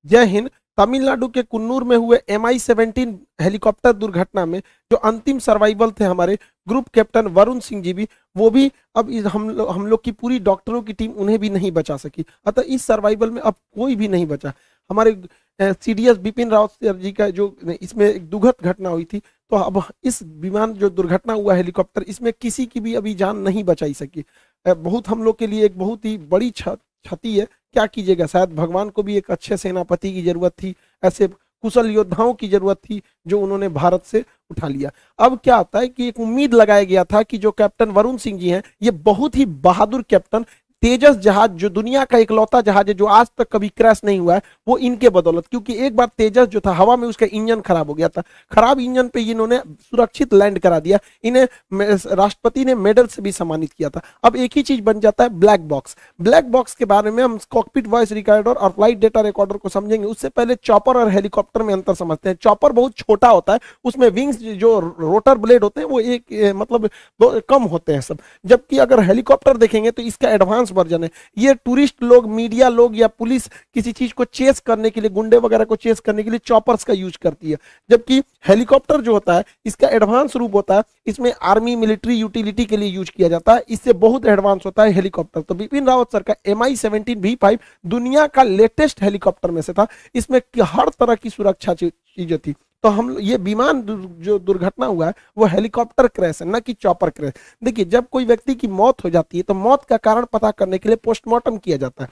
जय हिंद। तमिलनाडु के कुन्नूर में हुए MI-17 हेलीकॉप्टर दुर्घटना में जो अंतिम सर्वाइवल थे हमारे ग्रुप कैप्टन वरुण सिंह जी भी, वो भी अब हम लोग की पूरी डॉक्टरों की टीम उन्हें भी नहीं बचा सकी। अतः इस सर्वाइवल में अब कोई भी नहीं बचा। हमारे CDS बिपिन रावत सर जी का जो इसमें एक दुखद घटना हुई थी, तो अब इस विमान जो दुर्घटना हुआ हेलीकॉप्टर, इसमें किसी की भी अभी जान नहीं बचाई सकी। बहुत हम लोग के लिए एक बहुत ही बड़ी क्षति है। क्या कीजिएगा, शायद भगवान को भी एक अच्छे सेनापति की जरूरत थी, ऐसे कुशल योद्धाओं की जरूरत थी जो उन्होंने भारत से उठा लिया। अब क्या होता है कि एक उम्मीद लगाया गया था कि जो कैप्टन वरुण सिंह जी हैं, ये बहुत ही बहादुर कैप्टन, तेजस जहाज जो दुनिया का इकलौता जहाज है जो आज तक कभी क्रैश नहीं हुआ है, वो इनके बदौलत, क्योंकि एक बार तेजस जो था हवा में उसका इंजन खराब हो गया था। खराब इंजन पे इन्होंने सुरक्षित लैंड करा दिया। इन्हें राष्ट्रपति ने मेडल से भी सम्मानित किया था। अब एक ही चीज बन जाता है, ब्लैक बॉक्स। ब्लैक बॉक्स के बारे में हम कॉकपिट वॉइस रिकॉर्डर और फ्लाइट डेटा रिकॉर्डर को समझेंगे, उससे पहले चॉपर और हेलीकॉप्टर में अंतर समझते हैं। चॉपर बहुत छोटा होता है, उसमें विंग्स जो रोटर ब्लेड होते हैं वो एक मतलब कम होते हैं सब, जबकि अगर हेलीकॉप्टर देखेंगे तो इसका एडवांस वर्जन है। ये टूरिस्ट लोग, मीडिया लोग या पुलिस किसी चीज को चेस करने के लिए, गुंडे वगैरह को चेस करने के लिए चॉपर्स का यूज करती है, जबकि हेलीकॉप्टर जो होता है इसका एडवांस रूप होता है, इसमें आर्मी मिलिट्री यूटिलिटी के लिए यूज किया जाता है, इससे बहुत एडवांस होता है हेलीकॉप्टर। तो बिपिन रावत सर का MI-17 V5 दुनिया का लेटेस्ट हेलीकॉप्टर में से था। इसमें हर तरह की सुरक्षा चीजें थी। तो हम ये विमान जो दुर्घटना हुआ है वो हेलीकॉप्टर क्रैश है, न कि चॉपर क्रैश। देखिए, जब कोई व्यक्ति की मौत हो जाती है तो मौत का कारण पता करने के लिए पोस्टमार्टम किया जाता है।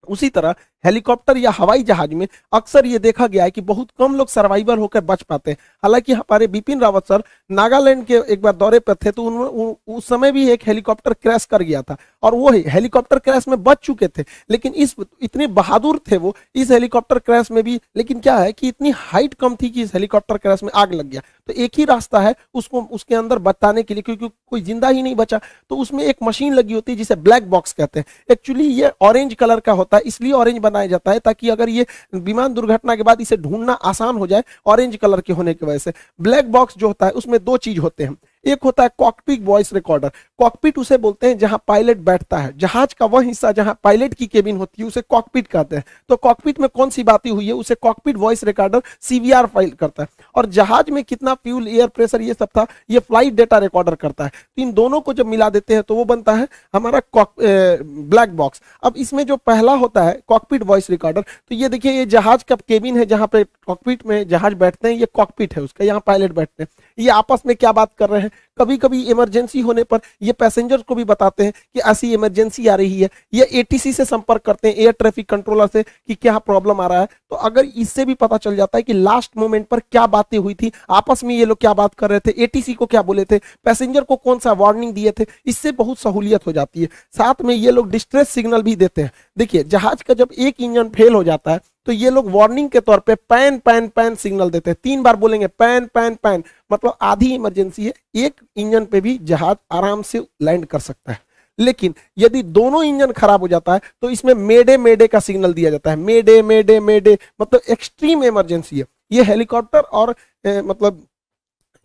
उसी तरह हेलीकॉप्टर या हवाई जहाज में अक्सर ये देखा गया है कि बहुत कम लोग सर्वाइवर होकर बच पाते हैं। हालांकि हमारे बिपिन रावत सर नागालैंड के एक बार दौरे पर थे, तो उस समय भी एक हेलीकॉप्टर क्रैश कर गया था और वो हेलीकॉप्टर क्रैश में बच चुके थे। लेकिन इस इतने बहादुर थे वो इस हेलीकॉप्टर क्रैश में भी। लेकिन क्या है कि इतनी हाइट कम थी कि इस हेलीकॉप्टर क्रैश में आग लग गया। तो एक ही रास्ता है उसको उसके अंदर बताने के लिए, क्योंकि कोई जिंदा ही नहीं बचा। तो उसमें एक मशीन लगी होती है जिसे ब्लैक बॉक्स कहते हैं। एक्चुअली ये ऑरेंज कलर का होता है, इसलिए ऑरेंज बनाया जाता है ताकि अगर ये विमान दुर्घटना के बाद इसे ढूंढना आसान हो जाए, ऑरेंज कलर के होने की वजह से। ब्लैक बॉक्स जो होता है उसमें दो चीज होते हैं। एक होता है कॉकपिट वॉइस रिकॉर्डर। कॉकपिट उसे बोलते हैं जहां पायलट बैठता है, जहाज का वह हिस्सा जहां पायलट की केबिन होती है उसे कॉकपिट कहते हैं। तो कॉकपिट में कौन सी बातें हुई है उसे cockpit voice recorder CVR file करता है। और जहाज में कितना फ्यूल, एयर प्रेशर, ये सब था, ये फ्लाइट डेटा रिकॉर्डर करता है। तो इन दोनों को जब मिला देते हैं तो वो बनता है हमारा ब्लैक बॉक्स। अब इसमें जो पहला होता है कॉकपिट वॉइस रिकॉर्डर, तो ये देखिए, ये जहाज का केबिन है जहां पे कॉकपिट में जहाज बैठते हैं, ये कॉकपिट है उसका, यहाँ पायलट बैठते हैं। ये आपस में क्या बात कर रहे हैं, कभी कभी इमरजेंसी होने पर ये पैसेंजर को भी बताते हैं कि ऐसी इमरजेंसी आ रही है। ये ATC से संपर्क करते हैं, एयर ट्रैफिक कंट्रोलर से, कि क्या प्रॉब्लम आ रहा है। तो अगर इससे भी पता चल जाता है कि लास्ट मोमेंट पर क्या बातें हुई थी, आपस में ये लोग क्या बात कर रहे थे, ATC को क्या बोले थे, पैसेंजर को कौन सा वार्निंग दिए थे, इससे बहुत सहूलियत हो जाती है। साथ में ये लोग डिस्ट्रेस सिग्नल भी देते हैं। देखिए, जहाज का जब एक इंजन फेल हो जाता है तो ये लोग वार्निंग के तौर पे पैन पैन पैन सिग्नल देते हैं। 3 बार बोलेंगे पैन पैन पैन, मतलब आधी इमरजेंसी है, एक इंजन पे भी जहाज आराम से लैंड कर सकता है। लेकिन यदि दोनों इंजन खराब हो जाता है तो इसमें मेडे मेडे का सिग्नल दिया जाता है। मेडे मेडे मेडे मतलब एक्सट्रीम इमरजेंसी है। ये हेलीकॉप्टर और मतलब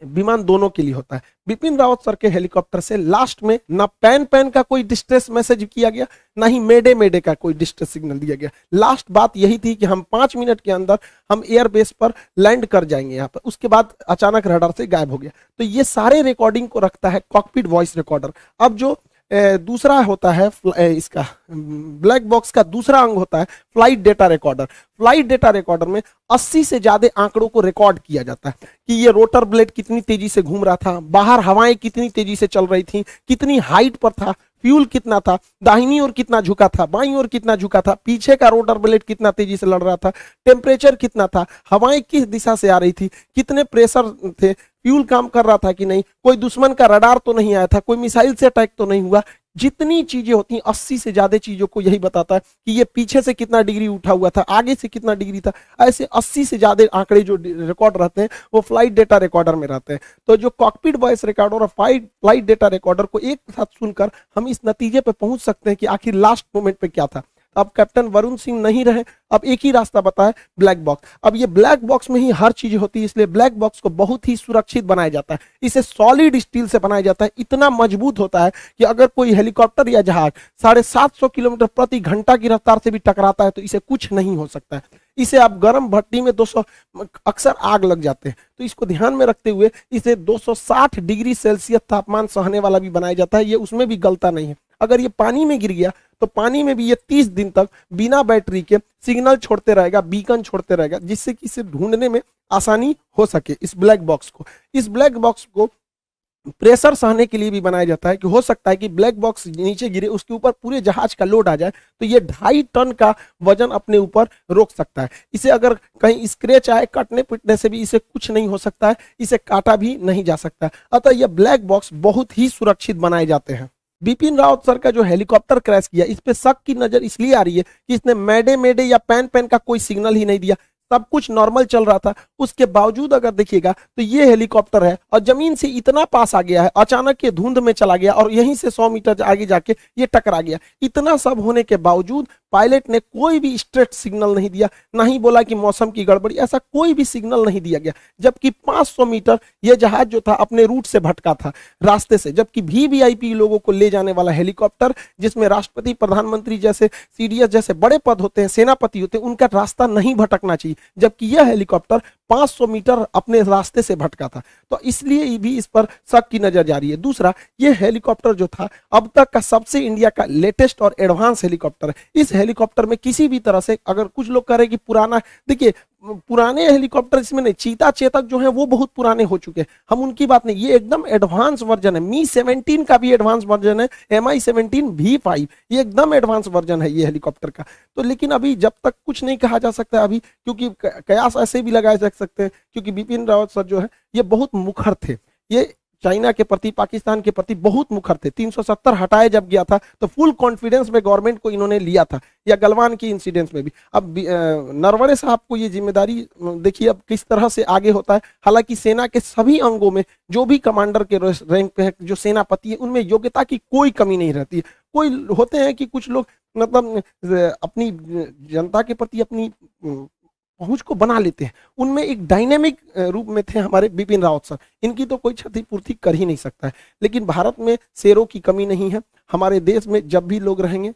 विमान दोनों के लिए होता है। बिपिन रावत सर के हेलीकॉप्टर से लास्ट में ना पैन पैन का कोई डिस्ट्रेस मैसेज किया गया, ना ही मेडे मेडे का कोई डिस्ट्रेस सिग्नल दिया गया। लास्ट बात यही थी कि हम 5 मिनट के अंदर हम एयरबेस पर लैंड कर जाएंगे यहाँ पर। उसके बाद अचानक रडार से गायब हो गया। तो ये सारे रिकॉर्डिंग को रखता है कॉकपिट वॉइस रिकॉर्डर। अब जो दूसरा होता है इसका ब्लैक बॉक्स का दूसरा अंग होता है flight data recorder. Flight data recorder में 80 से ज्यादा आंकड़ों को रिकॉर्ड किया जाता है कि ये रोटर ब्लेड कितनी तेजी से घूम रहा था, बाहर हवाएं कितनी तेजी से चल रही थी, कितनी हाइट पर था, फ्यूल कितना था, दाहिनी ओर कितना झुका था, बाईं ओर कितना झुका था, पीछे का रोटर ब्लेड कितना तेजी से लड़ रहा था, टेम्परेचर कितना था, हवाएं किस दिशा से आ रही थी, कितने प्रेशर थे, फ्यूल काम कर रहा था कि नहीं, कोई दुश्मन का रडार तो नहीं आया था, कोई मिसाइल से अटैक तो नहीं हुआ। जितनी चीजें होती हैं 80 से ज्यादा चीजों को यही बताता है कि ये पीछे से कितना डिग्री उठा हुआ था, आगे से कितना डिग्री था। ऐसे 80 से ज्यादा आंकड़े जो रिकॉर्ड रहते हैं वो फ्लाइट डेटा रिकॉर्डर में रहते हैं। तो जो कॉकपिट वॉइस रिकॉर्डर और फ्लाइट डेटा रिकॉर्डर को एक साथ सुनकर हम इस नतीजे पर पहुंच सकते हैं कि आखिर लास्ट मोमेंट पे क्या था। अब कैप्टन वरुण सिंह नहीं रहे, अब एक ही रास्ता बता है, ब्लैक बॉक्स। अब ये ब्लैक बॉक्स में ही हर चीज होती है, इसलिए ब्लैक बॉक्स को बहुत ही सुरक्षित बनाया जाता है। इसे सॉलिड स्टील से बनाया जाता है, इतना मजबूत होता है कि अगर कोई हेलीकॉप्टर या जहाज 750 किलोमीटर प्रति घंटा की रफ्तार से भी टकराता है तो इसे कुछ नहीं हो सकता है। इसे आप गर्म भट्टी में 200 अक्सर आग लग जाते हैं, तो इसको ध्यान में रखते हुए इसे 260 डिग्री सेल्सियस तापमान सहने वाला भी बनाया जाता है, ये उसमें भी गलता नहीं है। अगर ये पानी में गिर गया तो पानी में भी ये 30 दिन तक बिना बैटरी के सिग्नल छोड़ते रहेगा, बीकन छोड़ते रहेगा, जिससे कि इसे ढूंढने में आसानी हो सके। इस ब्लैक बॉक्स को प्रेशर सहने के लिए भी बनाया जाता है कि हो सकता है कि ब्लैक बॉक्स नीचे गिरे, उसके ऊपर पूरे जहाज का लोड आ जाए तो ये 2.5 टन का वजन अपने ऊपर रोक सकता है। इसे अगर कहीं स्क्रैच आए, कटने पिटने से भी इसे कुछ नहीं हो सकता है, इसे काटा भी नहीं जा सकता है। अतः यह ब्लैक बॉक्स बहुत ही सुरक्षित बनाए जाते हैं। बिपिन रावत सर का जो हेलीकॉप्टर क्रैश किया, इस पे शक की नजर इसलिए आ रही है कि इसने मैडे मैडे या पैन पैन का कोई सिग्नल ही नहीं दिया, सब कुछ नॉर्मल चल रहा था। उसके बावजूद अगर देखिएगा तो ये हेलीकॉप्टर है और जमीन से इतना पास आ गया है, अचानक ये धुंध में चला गया और यहीं से 100 मीटर आगे जाके ये टकरा गया। इतना सब होने के बावजूद पायलट ने कोई भी स्ट्रेट सिग्नल नहीं दिया, ना ही बोला कि मौसम की गड़बड़ी, ऐसा कोई भी सिग्नल नहीं दिया गया। जबकि 500 मीटर ये जहाज जो था अपने रूट से भटका था, रास्ते से। जबकि वीवीआईपी लोगों को ले जाने वाला हेलीकॉप्टर, जिसमें राष्ट्रपति, प्रधानमंत्री जैसे, सीडीएस जैसे बड़े पद होते हैं, सेनापति होते हैं, उनका रास्ता नहीं भटकना चाहिए, जबकि यह हेलीकॉप्टर 500 मीटर अपने रास्ते से भटका था। तो इसलिए भी इस पर शक की नजर जा रही है। दूसरा, यह हेलीकॉप्टर जो था अब तक का सबसे इंडिया का लेटेस्ट और एडवांस हेलीकॉप्टर है। इस हेलीकॉप्टर में किसी भी तरह से, अगर कुछ लोग कह रहे कि पुराना, देखिए पुराने हेलीकॉप्टर इसमें नहीं, चीता चेतक जो है वो बहुत पुराने हो चुके हैं, हम उनकी बात नहीं, ये एकदम एडवांस वर्जन है। मी 17 का भी एडवांस वर्जन है, MI-17 V5, ये एकदम एडवांस वर्जन है ये हेलीकॉप्टर का। तो लेकिन अभी जब तक कुछ नहीं कहा जा सकता अभी, क्योंकि कयास ऐसे भी लगाए जा सकते हैं, क्योंकि बिपिन रावत सर जो है ये बहुत मुखर थे, ये चाइना के प्रति, पाकिस्तान के प्रति बहुत मुखर थे। 370 हटाए जब गया था तो फुल कॉन्फिडेंस में गवर्नमेंट को इन्होंने लिया था, या गलवान की इंसिडेंट में भी। अब नरवणे साहब को ये जिम्मेदारी देखिए अब किस तरह से आगे होता है। हालांकि सेना के सभी अंगों में जो भी कमांडर के रैंक पे है, जो सेनापति है, उनमें योग्यता की कोई कमी नहीं रहती है। कोई होते हैं कि कुछ लोग मतलब अपनी जनता के प्रति अपनी पहुंच को बना लेते हैं, उनमें एक डायनेमिक रूप में थे हमारे बिपिन रावत सर। इनकी तो कोई क्षतिपूर्ति कर ही नहीं सकता है। लेकिन भारत में शेरों की कमी नहीं है। हमारे देश में जब भी लोग रहेंगे,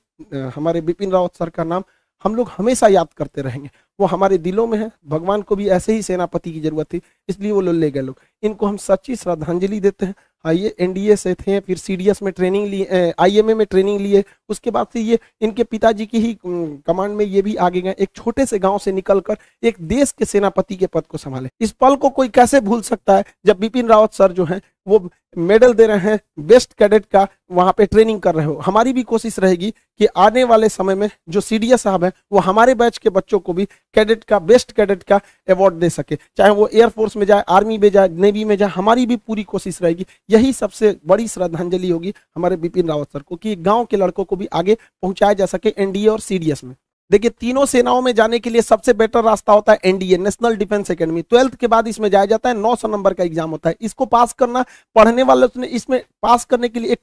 हमारे बिपिन रावत सर का नाम हम लोग हमेशा याद करते रहेंगे। वो हमारे दिलों में है। भगवान को भी ऐसे ही सेनापति की जरूरत थी, इसलिए वो ले गए लोग। इनको हम सच्ची श्रद्धांजलि देते हैं। ये एनडीए से थे, फिर सीडीएस में ट्रेनिंग लिए, आईएमए में ट्रेनिंग लिए, उसके बाद से ये इनके पिताजी की ही कमांड में ये भी आगे गए, एक छोटे से गांव से निकलकर एक देश के सेनापति के पद को संभाले। इस पल को कोई कैसे भूल सकता है जब बिपिन रावत सर जो है वो मेडल दे रहे हैं, बेस्ट कैडेट का वहां पे ट्रेनिंग कर रहे हो। हमारी भी कोशिश रहेगी कि आने वाले समय में जो सीडीएस साहब है वो हमारे बैच के बच्चों को भी कैडेट का, बेस्ट कैडेट का अवार्ड दे सके, चाहे वो एयरफोर्स में जाए, आर्मी में जाए, नेवी में जाए। हमारी भी पूरी कोशिश रहेगी। यही सबसे बड़ी श्रद्धांजलि होगी हमारे बिपिन रावत सर को, कि गांव के लड़कों को भी आगे पहुंचाया जा सके एनडीए और सीडीएस में। देखिए, तीनों सेनाओं में जाने के लिए सबसे बेटर रास्ता होता है NDA, national defence academy. 12th के बाद इसमें जाया जाता है, 900 नंबर का एग्जाम होता है। इसको पास करना, पढ़ने वाले ने इसमें पास करने के लिए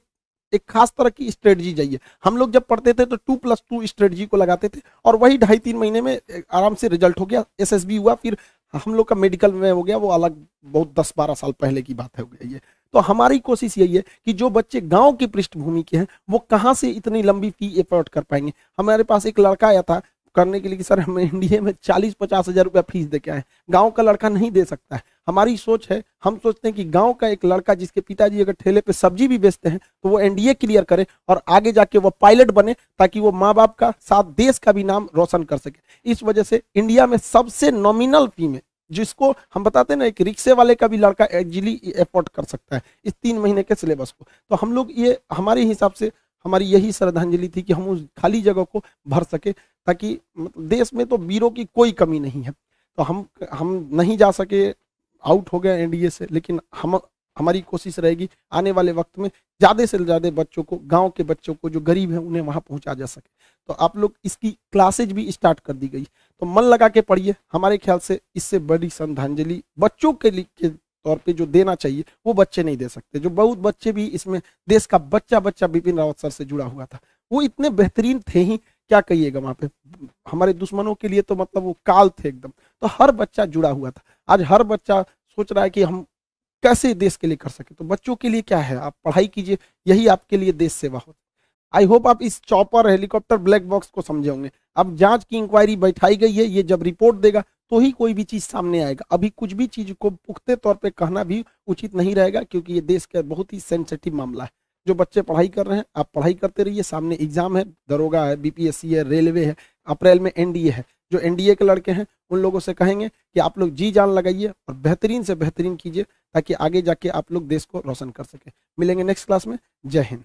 एक खास तरह की स्ट्रेटजी चाहिए। हम लोग जब पढ़ते थे तो 2+2 स्ट्रेटजी को लगाते थे और वही 2.5-3 महीने में आराम से रिजल्ट हो गया। एसएसबी हुआ, फिर हम लोग का मेडिकल में हो गया, वो अलग बहुत 10-12 साल पहले की बात है हो गई है। तो हमारी कोशिश यही है कि जो बच्चे गांव की पृष्ठभूमि के हैं वो कहाँ से इतनी लंबी फी एफोर्ड कर पाएंगे। हमारे पास एक लड़का आया था करने के लिए कि सर हम इंडिया में 40-50 हज़ार रुपया फीस दे के आए। गांव का लड़का नहीं दे सकता है। हमारी सोच है, हम सोचते हैं कि गांव का एक लड़का जिसके पिताजी अगर ठेले पे सब्जी भी बेचते हैं तो वो एनडीए क्लियर करे और आगे जाके वो पायलट बने, ताकि वो माँ बाप का साथ देश का भी नाम रोशन कर सके। इस वजह से इंडिया में सबसे नॉमिनल फी में, जिसको हम बताते हैं ना, एक रिक्शे वाले का भी लड़का इजीली एफोर्ड कर सकता है इस 3 महीने के सिलेबस को। तो हम लोग ये, हमारे हिसाब से हमारी यही श्रद्धांजलि थी कि हम उस खाली जगह को भर सके, ताकि देश में तो वीरों की कोई कमी नहीं है। तो हम नहीं जा सके, आउट हो गए एनडीए से, लेकिन हमारी कोशिश रहेगी आने वाले वक्त में ज़्यादा से ज़्यादा बच्चों को, गांव के बच्चों को जो गरीब हैं उन्हें वहां पहुंचा जा सके। तो आप लोग, इसकी क्लासेज भी स्टार्ट कर दी गई, तो मन लगा के पढ़िए। हमारे ख्याल से इससे बड़ी श्रद्धांजलि बच्चों के लिए तौर पे जो देना चाहिए वो बच्चे नहीं दे सकते। जो बहुत बच्चे भी इसमें, देश का बच्चा बिपिन रावत सर से जुड़ा हुआ था, वो इतने बेहतरीन थे ही क्या कहिएगा वहाँ पे, हमारे दुश्मनों के लिए तो मतलब वो काल थे एकदम। तो हर बच्चा जुड़ा हुआ था। आज हर बच्चा सोच रहा है कि हम कैसे देश के लिए कर सके। तो बच्चों के लिए क्या है, आप पढ़ाई कीजिए, यही आपके लिए देश सेवा हो। आई होप आप इस चॉपर हेलीकॉप्टर ब्लैक बॉक्स को समझे होंगे। अब जांच की इंक्वायरी बैठाई गई है, ये जब रिपोर्ट देगा तो ही कोई भी चीज सामने आएगा। अभी कुछ भी चीज को पुख्ते तौर पे कहना भी उचित नहीं रहेगा, क्योंकि ये देश का बहुत ही सेंसिटिव मामला है। जो बच्चे पढ़ाई कर रहे हैं, आप पढ़ाई करते रहिए, सामने एग्जाम है, दरोगा है, बीपीएससी है, रेलवे है, अप्रैल में एनडीए है। जो एनडीए के लड़के हैं उन लोगों से कहेंगे कि आप लोग जी जान लगाइए और बेहतरीन से बेहतरीन कीजिए, ताकि आगे जाके आप लोग देश को रोशन कर सके। मिलेंगे नेक्स्ट क्लास में। जय हिंद।